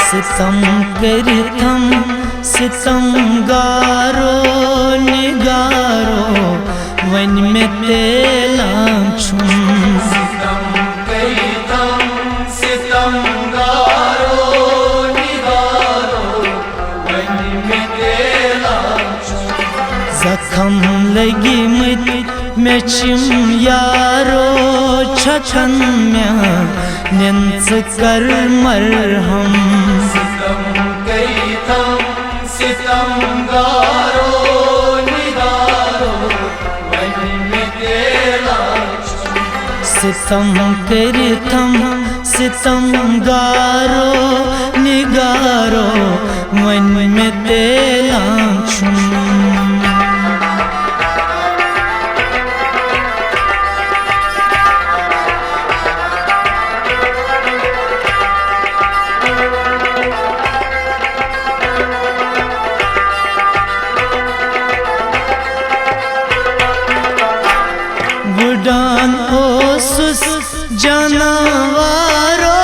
सितम करिथम सितम गारो निगारो वन में तेलां छुम। सितम करिथम सितम गारो निगारो वन में तेलां छुम। जखम लगी मत में चिम यारो छछन में निंस कर मरहम। सितम करिथम सितम गारो निगारो वन में तेलां छुम। सितम करिथम सितम गारो निगारो वन में तेलां छुम। बुडान ओसुस जानवारो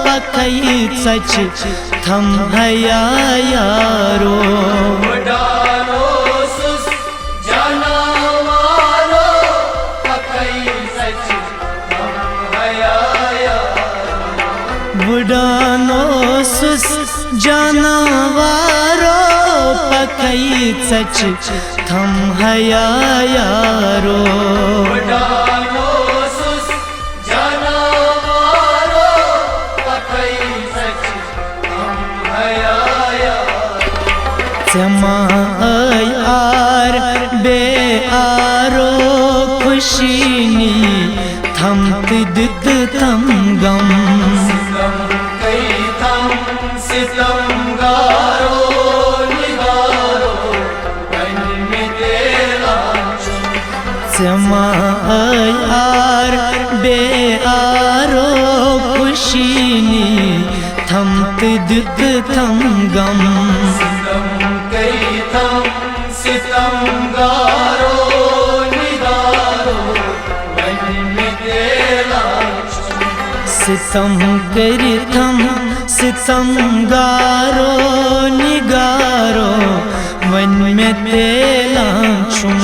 पकई सच थम हया यारो। बुडान ओसुस जानवारो पकई सच थम हया यारो। बुडान ओसुस जानवारो पकई सच थम हया यारो। बुडान ओसुस जानवारो पकई सच थम हया यारो। जमा आर बे आरो खुशीनी थम तिद थम गम। सितम करिथम सितम गारो निगारो वन में तेलां छुम। जमा आर बे आरो खुशीनी थम तिद थम गम। सितम करिथम सितम गारो निगारो वन में तेलां छुम। सितम करिथम सितम गारो निगारो वन में तेलां छुम।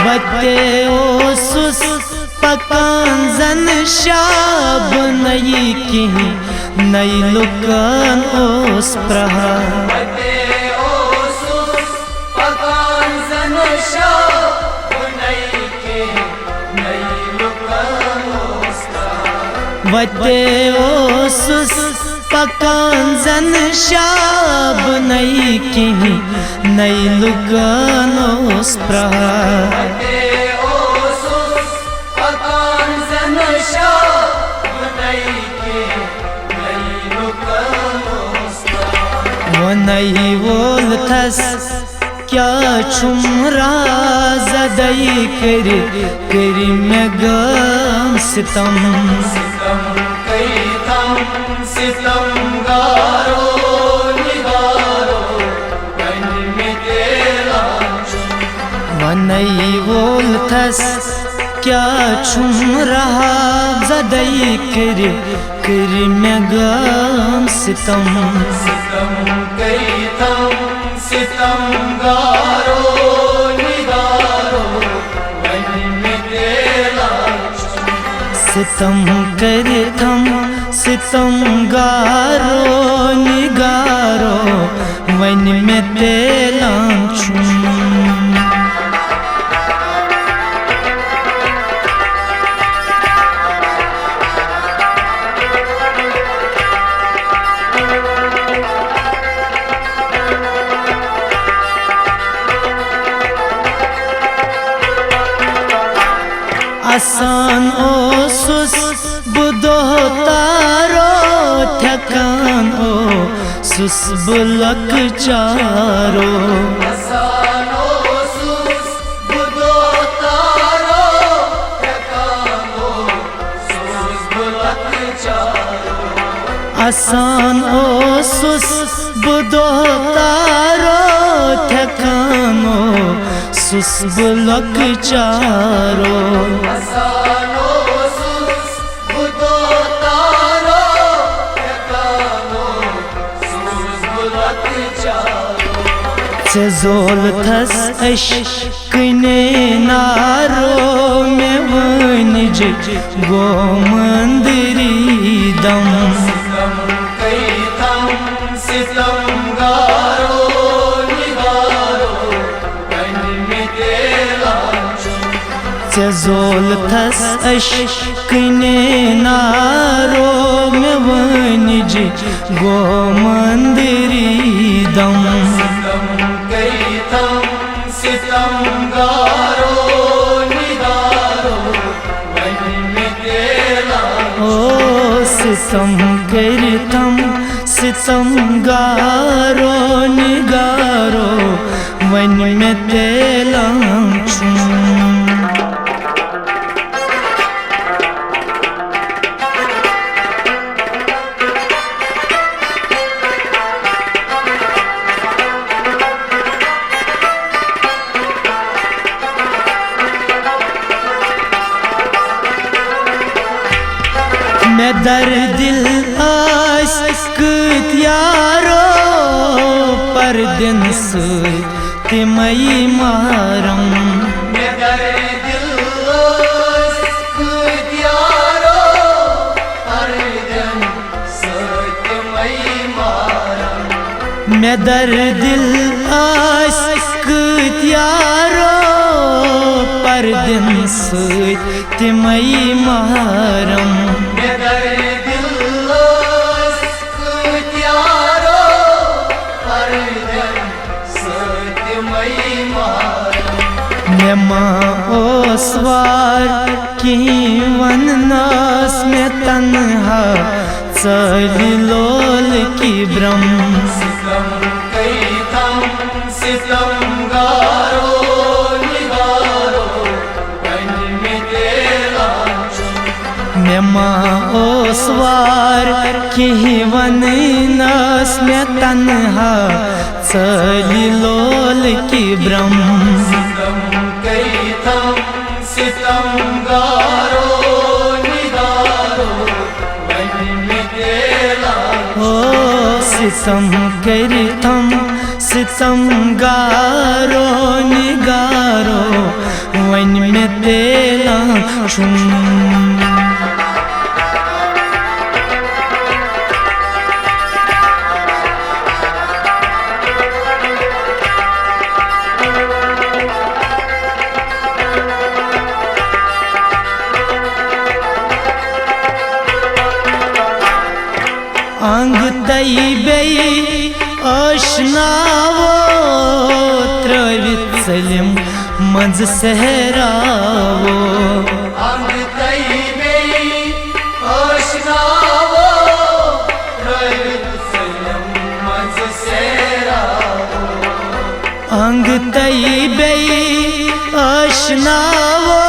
वते ओसुस पकान जन शाब नई की नई लुकान ओस प्रहा। वते ओसुस पकान जन शाब नई के नई लुकान ओस प्रहा। वते ओसुस पकान जन शाब नई की नई लुकान ओस प्रहा। वते ओसुस पकान जन शाब नई के नई लुकान ओस प्रहा। वो नई वोल थस क्या छुम राजदई कर में गम सितम। सितम करिथम सितम गारो निगारो वन में तेलां छुम। वनई वोल थस क्या छुम रहा जदई कर में गम सितम। सितम करिथम सितम गारो निगारो वन में तेलां छुम। सितम करिथम सितम गारो निगारो वन में तेलां छुम। आसान ओसुस बुदो तारो थकान ओसुस बुलक चारो। आसान ओसुस बुदो तारो थकान ओसुस आसान ओसुस बु दोह तारो थकान ओसुस बु लकचारो आसान ओसुस बु दोह तारो थकान ओसुस बु लकचारो चे जोल थस अश्कने नारो में वनिज गो मंदिरी दम सितम कई थम सितम गारो निगारो बन में तेरा चे जोल थस अश्कने नारो में वनिज गो मंदिरी दम सितम गारो निगारो वन में तेरा ओ सितम करतम सितम गारो निगारो वन में तेलम मैं दर दिल आस्क यारो पर दिन तिमई मारम मैं दर दिल आस्क यारो पर दिन तिमई मारम मैं दर दिल आस्क यारो पर दिन तिमई मारम ओसवार की वननास में तन्हा चली लोल की ब्रह्म सितम कई थम सितम गारो निगारो बन में तेरा मेमा ओसवार की वननास में तन्हा चली लोल की ब्रह्म सितम गारो निगारो वन में तेरा ओ सितम करतम सितम गारो निगारो वन में तेला अंग तई बई आशनावो त्रवित सलिम मंज सहरावो अंग तई बई आशनावो त्रवित सलिम मंज सहरावो अंग तई बई आशनावो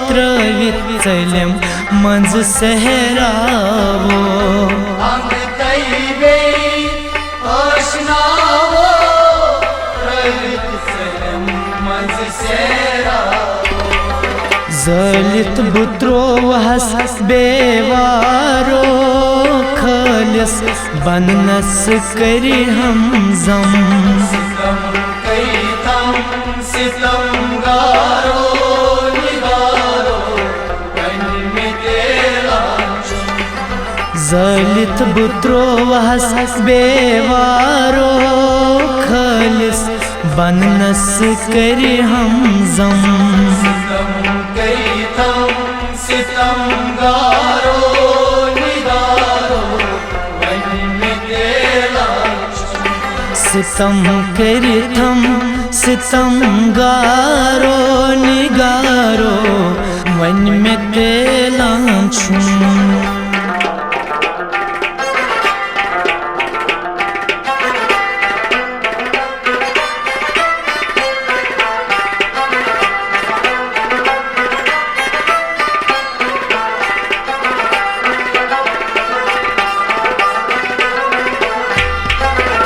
त्रवित सलिम मंज सहरावो अंग तई बई आशनावो त्रवित सलिम मंज सहरावो जलित बुत्रो हस बेवारो खलिस बननस करी हम जम सितम कई थम सितम गारो निगारो बन में तेरा जलित बुत्रो हस बेवारो खलिस बननस करी हम जम सितम कई थम सितम गारो निगारो वन में तेरा सितम करतम सितम गारो निगारो वन में तेला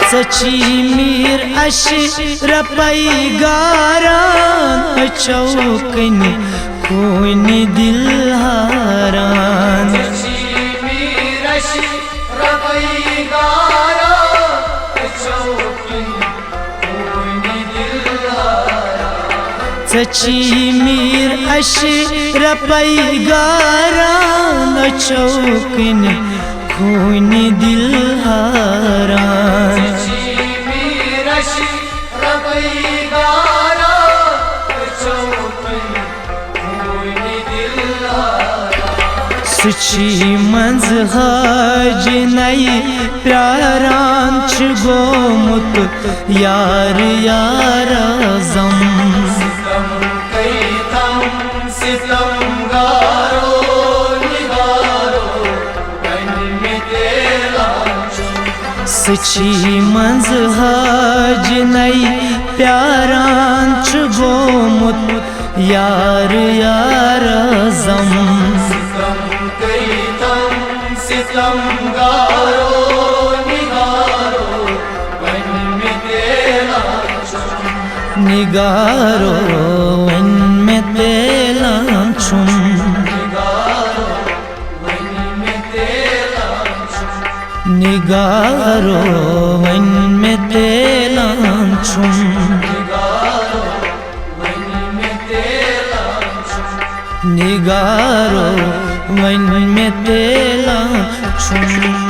सची मीर अशरपै गारान चौकन खून दिल हारान सची मीर अशरपै गारान चौकन खून दिल हारान सुची मंज हज नई प्यारान गोमुत यार यार जम सची मंज हज नई प्यारान गोमुत यार यार जम निगारो वन में तेला छुम निगारो वन में तेला छुम निगारो वन में तेला छुम